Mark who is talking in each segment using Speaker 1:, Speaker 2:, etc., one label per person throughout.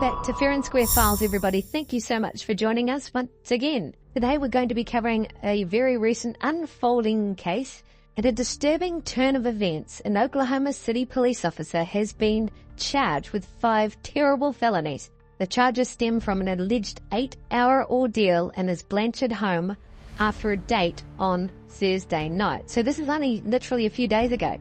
Speaker 1: back to Fair and Square Files, everybody. Thank you so much for joining us once again. Today we're going to be covering a very recent unfolding case and a disturbing turn of events. An Oklahoma City police officer has been charged with 5 terrible felonies. The charges stem from an alleged 8-hour ordeal in his Blanchard home after a date on Thursday night. So this is only literally a few days ago.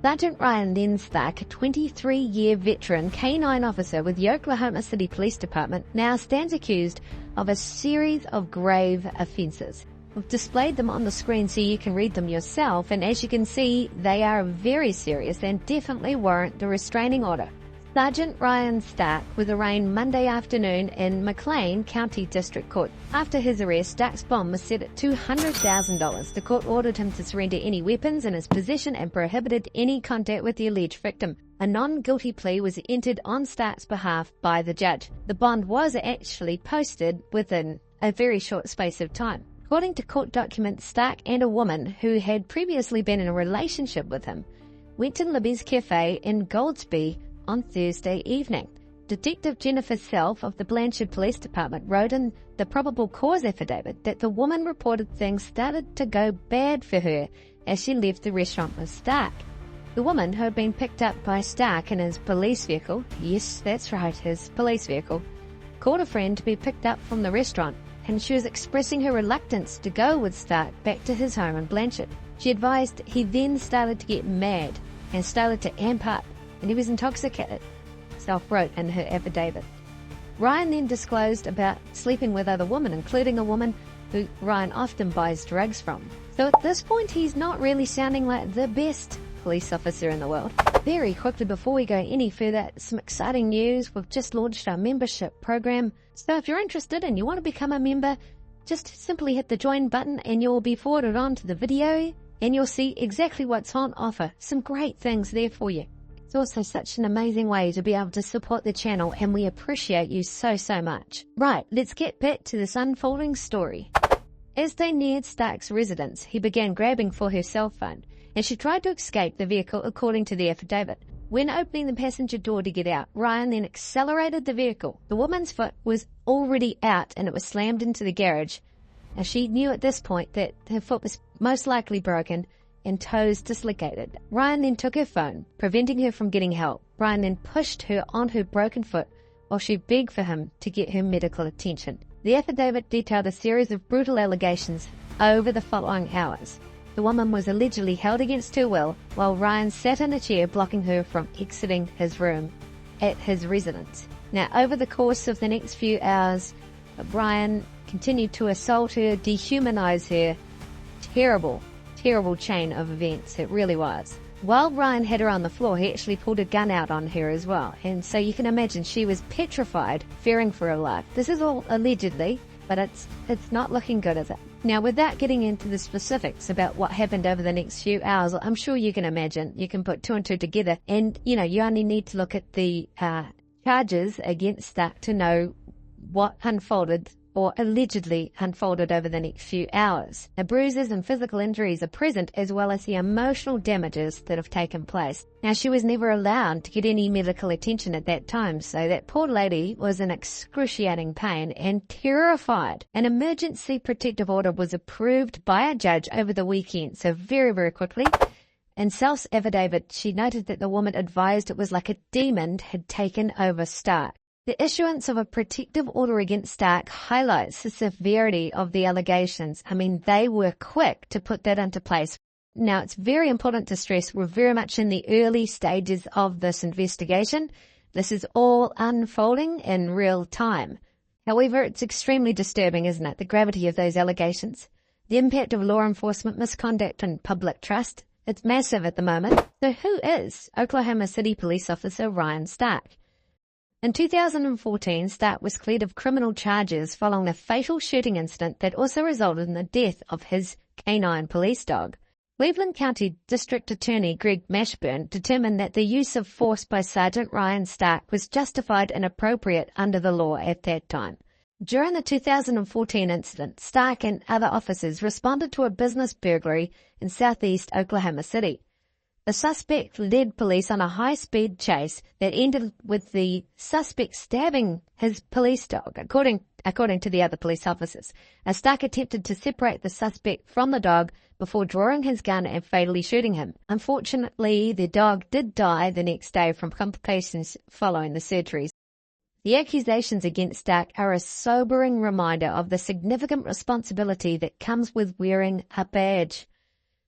Speaker 1: Sergeant Len Stark, a 23-year veteran canine officer with the Oklahoma City Police Department, now stands accused of a series of grave offences. We've displayed them on the screen so you can read them yourself, and as you can see, they are very serious and definitely warrant the restraining order. Sergeant Len Stark was arraigned Monday afternoon in McClain County District Court. After his arrest, Stark's bond was set at $200,000. The court ordered him to surrender any weapons in his possession and prohibited any contact with the alleged victim. A non-guilty plea was entered on Stark's behalf by the judge. The bond was actually posted within a very short space of time. According to court documents, Stark and a woman who had previously been in a relationship with him went to Libby's Cafe in Goldsby on Thursday evening. Detective Jennifer Self of the Blanchard Police Department wrote in the probable cause affidavit that the woman reported things started to go bad for her as she left the restaurant with Stark. The woman, who had been picked up by Stark in his police vehicle, yes, that's right, his police vehicle, called a friend to be picked up from the restaurant, and she was expressing her reluctance to go with Stark back to his home in Blanchard. She advised he then started to get mad and started to amp up, and he was intoxicated, Self wrote in her affidavit. Ryan then disclosed about sleeping with other women, including a woman who Ryan often buys drugs from. So at this point, he's not really sounding like the best police officer in the world. Very quickly, before we go any further, some exciting news. We've just launched our membership program. So if you're interested and you want to become a member, just simply hit the join button and you'll be forwarded on to the video and you'll see exactly what's on offer. Some great things there for you. It's also such an amazing way to be able to support the channel, and we appreciate you so much. Right, let's get back to this unfolding story. As they neared Stark's residence, he began grabbing for her cell phone, and she tried to escape the vehicle according to the affidavit. When opening the passenger door to get out, Ryan then accelerated the vehicle. The woman's foot was already out and it was slammed into the garage. Now she knew at this point that her foot was most likely broken and toes dislocated. Ryan then took her phone, preventing her from getting help. Ryan then pushed her on her broken foot while she begged for him to get her medical attention. The affidavit detailed a series of brutal allegations over the following hours. The woman was allegedly held against her will while Ryan sat in a chair blocking her from exiting his room at his residence. Now, over the course of the next few hours, Ryan continued to assault her, dehumanize her. Terrible chain of events, it really was. While Ryan had her on the floor, he actually pulled a gun out on her as well. And so you can imagine she was petrified, fearing for her life. This is all allegedly, but it's not looking good, is it? Now, without getting into the specifics about what happened over the next few hours, I'm sure you can imagine, you can put 2 and 2 together, and you only need to look at the charges against Stark to know what unfolded or allegedly unfolded over the next few hours. The bruises and physical injuries are present, as well as the emotional damages that have taken place. Now, she was never allowed to get any medical attention at that time, so that poor lady was in excruciating pain and terrified. An emergency protective order was approved by a judge over the weekend, so very quickly. In Self's affidavit, she noted that the woman advised it was like a demon had taken over Stark. The issuance of a protective order against Stark highlights the severity of the allegations. I mean, they were quick to put that into place. Now, it's very important to stress we're very much in the early stages of this investigation. This is all unfolding in real time. However, it's extremely disturbing, isn't it? The gravity of those allegations. The impact of law enforcement misconduct and public trust. It's massive at the moment. So who is Oklahoma City Police Officer Len Stark? In 2014, Stark was cleared of criminal charges following a fatal shooting incident that also resulted in the death of his canine police dog. Cleveland County District Attorney Greg Mashburn determined that the use of force by Sergeant Len Stark was justified and appropriate under the law at that time. During the 2014 incident, Stark and other officers responded to a business burglary in southeast Oklahoma City. The suspect led police on a high-speed chase that ended with the suspect stabbing his police dog, according to the other police officers. Stark attempted to separate the suspect from the dog before drawing his gun and fatally shooting him. Unfortunately, the dog did die the next day from complications following the surgeries. The accusations against Stark are a sobering reminder of the significant responsibility that comes with wearing a badge.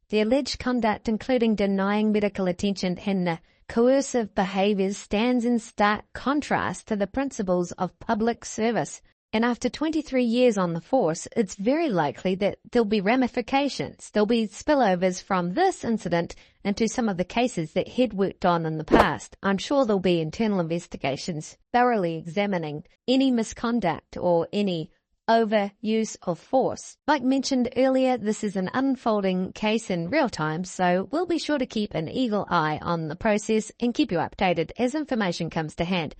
Speaker 1: The alleged conduct, including denying medical attention and coercive behaviours, stands in stark contrast to the principles of public service. And after 23 years on the force, it's very likely that there'll be ramifications. There'll be spillovers from this incident into some of the cases that he'd worked on in the past. I'm sure there'll be internal investigations thoroughly examining any misconduct or any overuse of force. Like mentioned earlier, this is an unfolding case in real time, so we'll be sure to keep an eagle eye on the process and keep you updated as information comes to hand.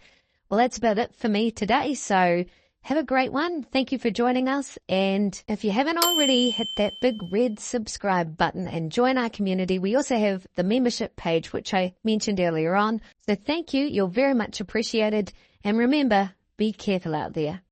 Speaker 1: Well, that's about it for me today, so have a great one. Thank you for joining us. And if you haven't already, hit that big red subscribe button and join our community. We also have the membership page, which I mentioned earlier on. So thank you. You're very much appreciated. And remember, be careful out there.